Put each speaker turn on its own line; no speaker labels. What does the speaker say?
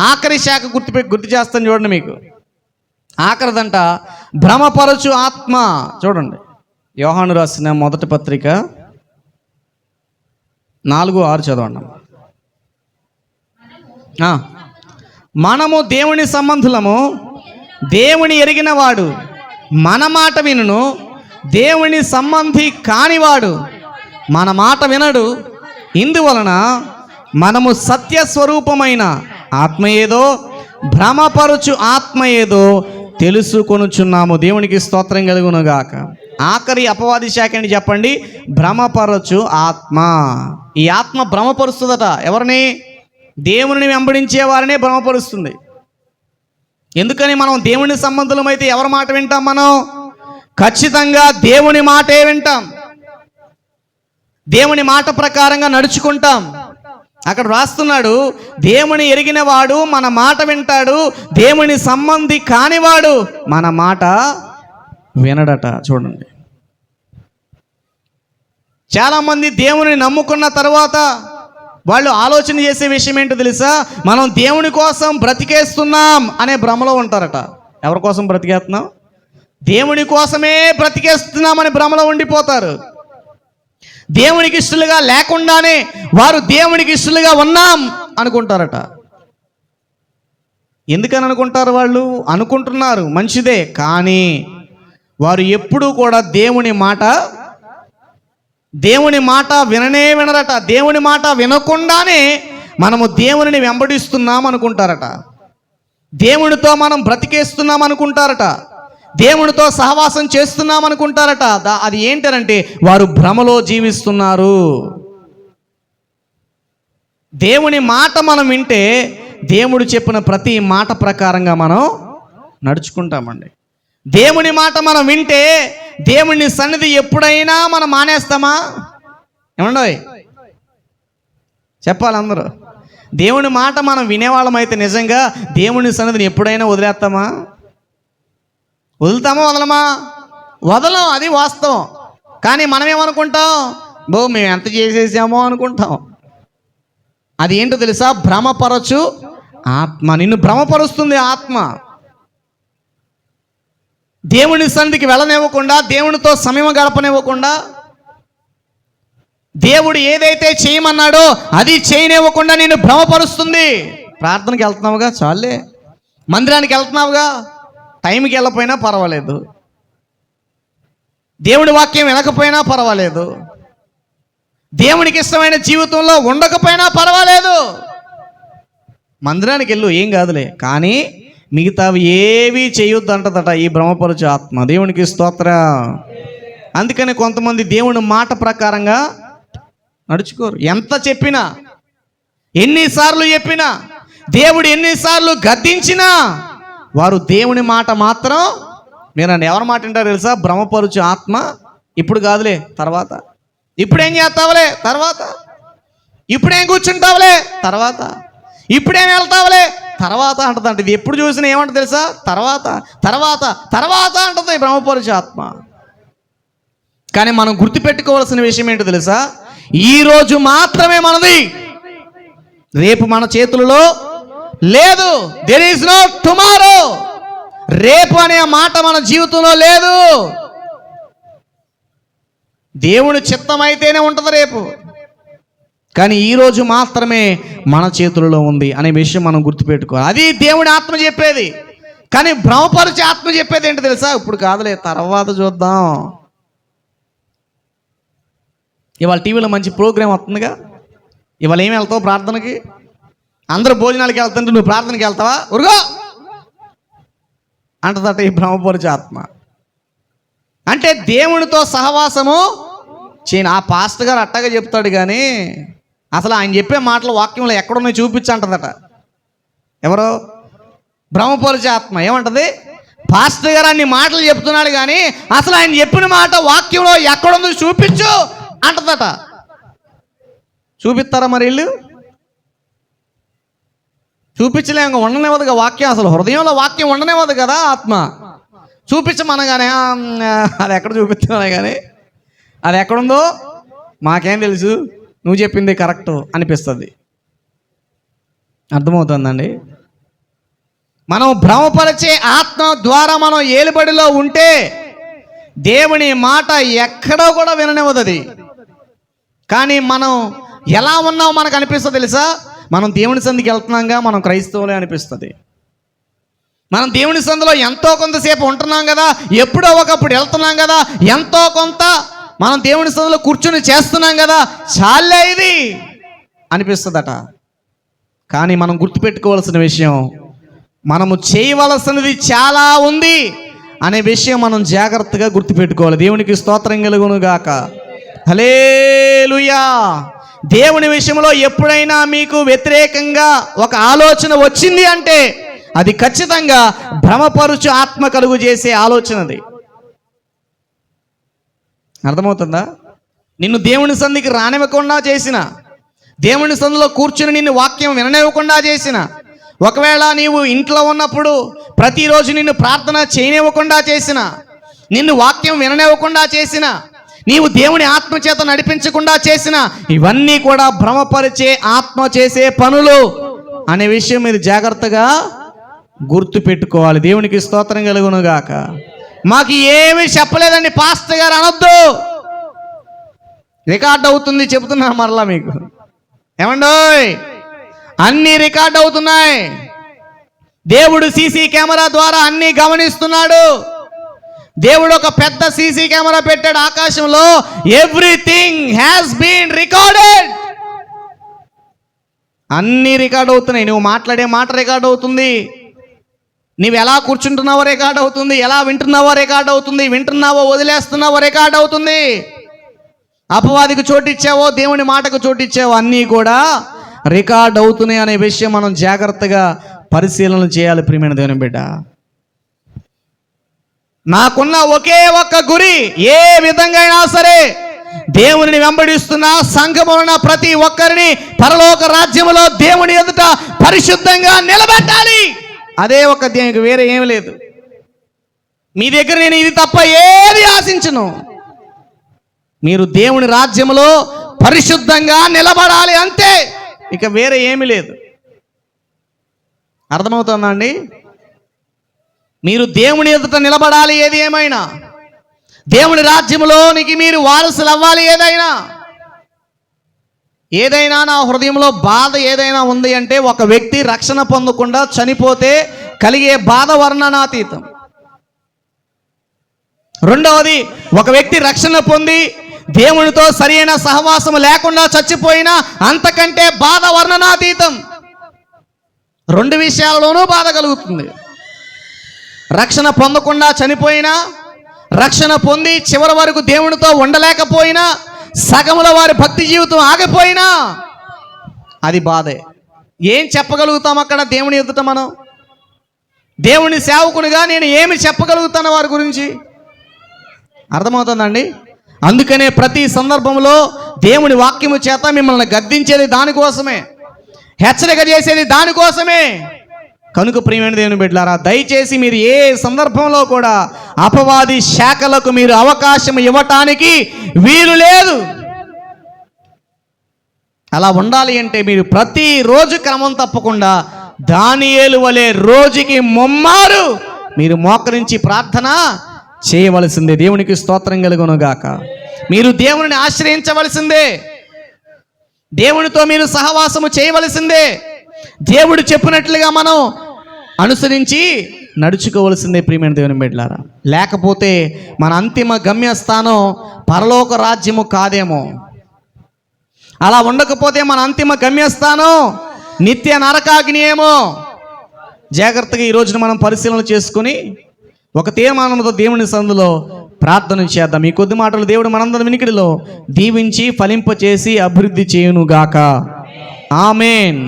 ఆఖరి శాఖ గుర్తు చేస్తాను చూడండి. మీకు ఆఖరిదంట భ్రమపరచు ఆత్మ. చూడండి, యోహాను రాసిన మొదటి పత్రిక 4:6 చదవండి. మనము దేవుని సంబంధులము, దేవుని ఎరిగిన వాడు మన మాట వినును, దేవుని సంబంధి కానివాడు మన మాట వినడు. ఇందువలన మనము సత్యస్వరూపమైన ఆత్మ ఏదో, భ్రమపరచు ఆత్మ ఏదో తెలుసుకొనుచున్నాము. దేవునికి స్తోత్రం కలుగునుగాక. ఆఖరి అపవాది శాఖ అని చెప్పండి, భ్రమపరచు ఆత్మ. ఈ ఆత్మ భ్రమపరుస్తుందట. ఎవరిని? దేవుని వెంబడించే వారినే భ్రమపరుస్తుంది. ఎందుకని? మనం దేవుని సంబంధులమైతే ఎవరి మాట వింటాం? మనం ఖచ్చితంగా దేవుని మాటే వింటాం, దేవుని మాట ప్రకారంగా నడుచుకుంటాం. అక్కడ రాస్తున్నాడు, దేవుని ఎరిగిన వాడు మన మాట వింటాడు, దేవుని సంబంధి కానివాడు మన మాట వినడట. చూడండి, చాలామంది దేవుని నమ్ముకున్న తర్వాత వాళ్ళు ఆలోచన చేసే విషయం ఏంటో తెలుసా? మనం దేవుని కోసం బ్రతికేస్తున్నాం అనే భ్రమలో ఉంటారట. ఎవరి కోసం బ్రతికేస్తున్నాం? దేవుని కోసమే బ్రతికేస్తున్నామని భ్రమలో ఉండిపోతారు. దేవునికి ఇష్టలుగా లేకుండానే వారు దేవునికి ఇష్టలుగా ఉన్నాం అనుకుంటారట. ఎందుకని అనుకుంటారు? వాళ్ళు అనుకుంటున్నారు, మంచిదే, కానీ వారు ఎప్పుడూ కూడా దేవుని మాట వినరట. దేవుని మాట వినకుండానే మనము దేవునిని వెంబడిస్తున్నాం అనుకుంటారట. దేవునితో మనం బ్రతికేస్తున్నాం అనుకుంటారట. దేవునితో సహవాసం చేస్తున్నాం అనుకుంటారట. అది ఏంటంటే వారు భ్రమలో జీవిస్తున్నారు. దేవుని మాట మనం వింటే దేవుడు చెప్పిన ప్రతి మాట ప్రకారంగా మనం నడుచుకుంటామండి. దేవుని మాట మనం వింటే దేవుని సన్నిధి ఎప్పుడైనా మనం మానేస్తామా? ఏమండోయ్ చెప్పాలి అందరూ. దేవుని మాట మనం వినేవాళ్ళం అయితే నిజంగా దేవుని సన్నిధిని ఎప్పుడైనా వదిలేస్తామా? వదులుతామా? వదలమా? వదలం, అది వాస్తవం. కానీ మనం ఏమనుకుంటాం? మేము ఎంత చేసేసామో అనుకుంటాం. అది ఏంటో తెలుసా? భ్రమపరచు ఆత్మ. నిన్ను భ్రమపరుస్తుంది ఆత్మ. దేవుని సన్నిధికి వెళ్ళనివ్వకుండా, దేవునితో సమయం గడపనివ్వకుండా, దేవుడు ఏదైతే చేయమన్నాడో అది చేయనివ్వకుండా నిన్ను భ్రమపరుస్తుంది. ప్రార్థనకి వెళ్తున్నావుగా, చాలే. మందిరానికి వెళ్తున్నావుగా, టైంకి వెళ్ళకపోయినా పర్వాలేదు. దేవుడి వాక్యం వినకపోయినా పర్వాలేదు. దేవునికి ఇష్టమైన జీవితంలో ఉండకపోయినా పర్వాలేదు. మందిరానికి వెళ్ళు, ఏం కాదులే, కానీ మిగతావి ఏవి చేయొద్దు అంటదట ఈ భ్రమపరచు ఆత్మ. దేవునికి స్తోత్రం. అందుకని కొంతమంది దేవుని మాట ప్రకారంగా నడుచుకోరు. ఎంత చెప్పినా, ఎన్నిసార్లు చెప్పినా, దేవుడు ఎన్నిసార్లు గద్దించినా వారు దేవుని మాట మాత్రం వినండి. ఎవరి మాట వింటారు తెలుసా? భ్రమపరచు ఆత్మ. ఇప్పుడు కాదులే, తర్వాత. ఇప్పుడేం చేస్తావులే, తర్వాత. ఇప్పుడేం కూర్చుంటావులే, తర్వాత. ఇప్పుడేం వెళ్తావులే, తర్వాత అంటదంట. ఇది ఎప్పుడు చూసినా ఏమంటుంది తెలుసా? తర్వాత తర్వాత తర్వాత అంటుంది భ్రమపరచు ఆత్మ. కానీ మనం గుర్తుపెట్టుకోవాల్సిన విషయం ఏంటో తెలుసా? ఈరోజు మాత్రమే మనది, రేపు మన చేతులలో లేదు. There is no tomorrow. రేపు అనే మాట మన జీవితంలో లేదు. దేవుని చిత్తం అయితేనే ఉంటుంది రేపు, కానీ ఈరోజు మాత్రమే మన చేతులలో ఉంది అనే విషయం మనం గుర్తుపెట్టుకోవాలి. అది దేవుని ఆత్మ చెప్పేది. కానీ భ్రమపరిచే ఆత్మ చెప్పేది ఏంటో తెలుసా? ఇప్పుడు కాదులే, తర్వాత చూద్దాం. ఇవాళ టీవీలో మంచి ప్రోగ్రాం వస్తుందిగా, ఇవాళ ఏమి వెళ్తావు ప్రార్థనకి? అందరూ భోజనాలకి వెళ్తుంటే నువ్వు ప్రార్థనకి వెళ్తావా? ఉరుగో అంటదట ఈ భ్రమపరిచే ఆత్మ. అంటే దేవునితో సహవాసము చేయను. ఆ పాస్టర్ గారు అట్టగా చెప్తాడు, కానీ అసలు ఆయన చెప్పే మాటలు వాక్యంలో ఎక్కడున్నాయి చూపించంటదట. ఎవరో భ్రమపరిచే ఆత్మ ఏమంటది? పాస్టర్ గారు అన్ని మాటలు చెప్తున్నాడు, కానీ అసలు ఆయన చెప్పిన మాట వాక్యంలో ఎక్కడుందో చూపించు అంటదట. చూపిస్తారా మరి వీళ్ళు? చూపించలేక ఉండనివ్వదుగా వాక్యం. అసలు హృదయంలో వాక్యం ఉండనివ్వదు కదా ఆత్మ. చూపించమనగానే అది ఎక్కడ చూపిస్తున్నాయి, కానీ అది ఎక్కడుందో మాకేం తెలుసు, నువ్వు చెప్పింది కరెక్ట్ అనిపిస్తుంది. అర్థమవుతుందండి? మనం భ్రమపరిచే ఆత్మ ద్వారా మనం ఏలుబడిలో ఉంటే దేవుని మాట ఎక్కడో కూడా విననివ్వదు అది. కానీ మనం ఎలా ఉన్నామో మనకు అనిపిస్తుంది తెలుసా? మనం దేవుని సంధికి వెళ్తున్నాంగా, మనం క్రైస్తవులే అనిపిస్తుంది. మనం దేవుని సంధిలో ఎంతో కొంతసేపు ఉంటున్నాం కదా, ఎప్పుడో ఒకప్పుడు వెళ్తున్నాం కదా, ఎంతో కొంత మనం దేవుని సంధిలో కూర్చుని చేస్తున్నాం కదా, చాలే ఇది అనిపిస్తుందట. కానీ మనం గుర్తుపెట్టుకోవాల్సిన విషయం, మనము చేయవలసినది చాలా ఉంది అనే విషయం మనం జాగ్రత్తగా గుర్తుపెట్టుకోవాలి. దేవునికి స్తోత్రం కలుగును గాక. హల్లెలూయా. దేవుని విషయంలో ఎప్పుడైనా మీకు వ్యతిరేకంగా ఒక ఆలోచన వచ్చింది అంటే అది ఖచ్చితంగా భ్రమపరుచు ఆత్మ కలుగు చేసే ఆలోచనది. అర్థమవుతుందా? నిన్ను దేవుని సంధికి రానివ్వకుండా చేసిన, దేవుని సంధిలో కూర్చుని నిన్ను వాక్యం విననివ్వకుండా చేసిన, ఒకవేళ నీవు ఇంట్లో ఉన్నప్పుడు ప్రతిరోజు నిన్ను ప్రార్థన చేయనివ్వకుండా చేసిన, నిన్ను వాక్యం విననివ్వకుండా చేసిన, నీవు దేవుని ఆత్మ చేత నడిపించకుండా చేసిన, ఇవన్నీ కూడా భ్రమపరిచే ఆత్మ చేసే పనులు అనే విషయం మీరు జాగ్రత్తగా గుర్తు పెట్టుకోవాలి. దేవునికి స్తోత్రం కలుగును గాక. మాకు ఏమీ చెప్పలేదండి పాస్టర్ గారు అనొద్దు. రికార్డ్ అవుతుంది, చెబుతున్నాను మరలా మీకు. ఏమండోయ్, అన్నీ రికార్డ్ అవుతున్నాయి. దేవుడు సీసీ కెమెరా ద్వారా అన్నీ గమనిస్తున్నాడు. దేవుడు ఒక పెద్ద సీసీ కెమెరా పెట్టాడు ఆకాశంలో. Everything has been recorded. అన్నీ రికార్డ్ అవుతున్నాయి. నువ్వు మాట్లాడే మాట రికార్డ్ అవుతుంది, నువ్వు ఎలా కూర్చుంటున్నావో రికార్డ్ అవుతుంది, ఎలా వింటున్నావో రికార్డ్ అవుతుంది, వింటున్నావో వదిలేస్తున్నావో రికార్డ్ అవుతుంది. అపవాదికి చోటిచ్చావో దేవుని మాటకు చోటిచ్చావో అన్నీ కూడా రికార్డ్ అవుతున్నాయి అనే విషయం మనం జాగ్రత్తగా పరిశీలన చేయాలి. ప్రియమైన దేవుని బిడ్డ, నాకున్న ఒకే ఒక్క గురి, ఏ విధంగా అయినా సరే దేవుని వెంబడిస్తున్న సంఘమున ప్రతి ఒక్కరిని పరలోక రాజ్యములో దేవుని ఎదుట పరిశుద్ధంగా నిలబెట్టాలి. అదే ఒక దేవునికి, వేరే ఏమి లేదు. మీ దగ్గర నేను ఇది తప్ప ఏది ఆశించను. మీరు దేవుని రాజ్యములో పరిశుద్ధంగా నిలబడాలి అంతే, ఇక వేరే ఏమీ లేదు. అర్థమవుతుందా అండి? మీరు దేవుని ఎదుట నిలబడాలి. ఏది ఏమైనా దేవుని రాజ్యములోనికి మీరు వారసులు అవ్వాలి. ఏదైనా నా హృదయంలో బాధ ఏదైనా ఉంది అంటే, ఒక వ్యక్తి రక్షణ పొందకుండా చనిపోతే కలిగే బాధ వర్ణనాతీతం. రెండవది, ఒక వ్యక్తి రక్షణ పొంది దేవునితో సరైన సహవాసం లేకుండా చచ్చిపోయినా అంతకంటే బాధ వర్ణనాతీతం. రెండు విషయాలలోనూ బాధ కలుగుతుంది. రక్షణ పొందకుండా చనిపోయినా, రక్షణ పొంది చివరి వరకు దేవునితో ఉండలేకపోయినా, సగముల వారి భక్తి జీవితం ఆగిపోయినా అది బాధే. ఏం చెప్పగలుగుతాం అక్కడ దేవుని ఎదుట? మనం దేవుని సేవకునిగా నేను ఏమి చెప్పగలుగుతాను వారి గురించి? అర్థమవుతుందండి? అందుకనే ప్రతి సందర్భంలో దేవుని వాక్యము చేత మిమ్మల్ని గద్దించేది దానికోసమే, హెచ్చరిక చేసేది దానికోసమే. కనుక ప్రియమైన దేవుని బిడ్డలారా, దయచేసి మీరు ఏ సందర్భంలో కూడా అపవాది శాఖలకు మీరు అవకాశం ఇవ్వటానికి వీలు లేదు. అలా ఉండాలి అంటే మీరు ప్రతిరోజు క్రమం తప్పకుండా దానియేలు వలె రోజుకి ముమ్మారు మీరు మోకరించి ప్రార్థన చేయవలసిందే. దేవునికి స్తోత్రం కలుగును గాక. మీరు దేవుని ఆశ్రయించవలసిందే, దేవునితో మీరు సహవాసము చేయవలసిందే, దేవుడు చెప్పినట్లుగా మనం అనుసరించి నడుచుకోవలసిందే. ప్రియమైన దేవుని బిడ్డలారా, లేకపోతే మన అంతిమ గమ్యస్థానం పరలోక రాజ్యము కాదేమో. అలా ఉండకపోతే మన అంతిమ గమ్యస్థానం నిత్య నరకాగ్ని ఏమో. జాగ్రత్తగా ఈ రోజున మనం పరిశీలన చేసుకుని ఒక తీర్మానంతో దేవుని సందులో ప్రార్థన చేద్దాం. ఈ కొద్ది మాటలు దేవుడు మనందరి వినికిడిలో దీవించి ఫలింపచేసి అభివృద్ధి చేయునుగాక. ఆమేన్.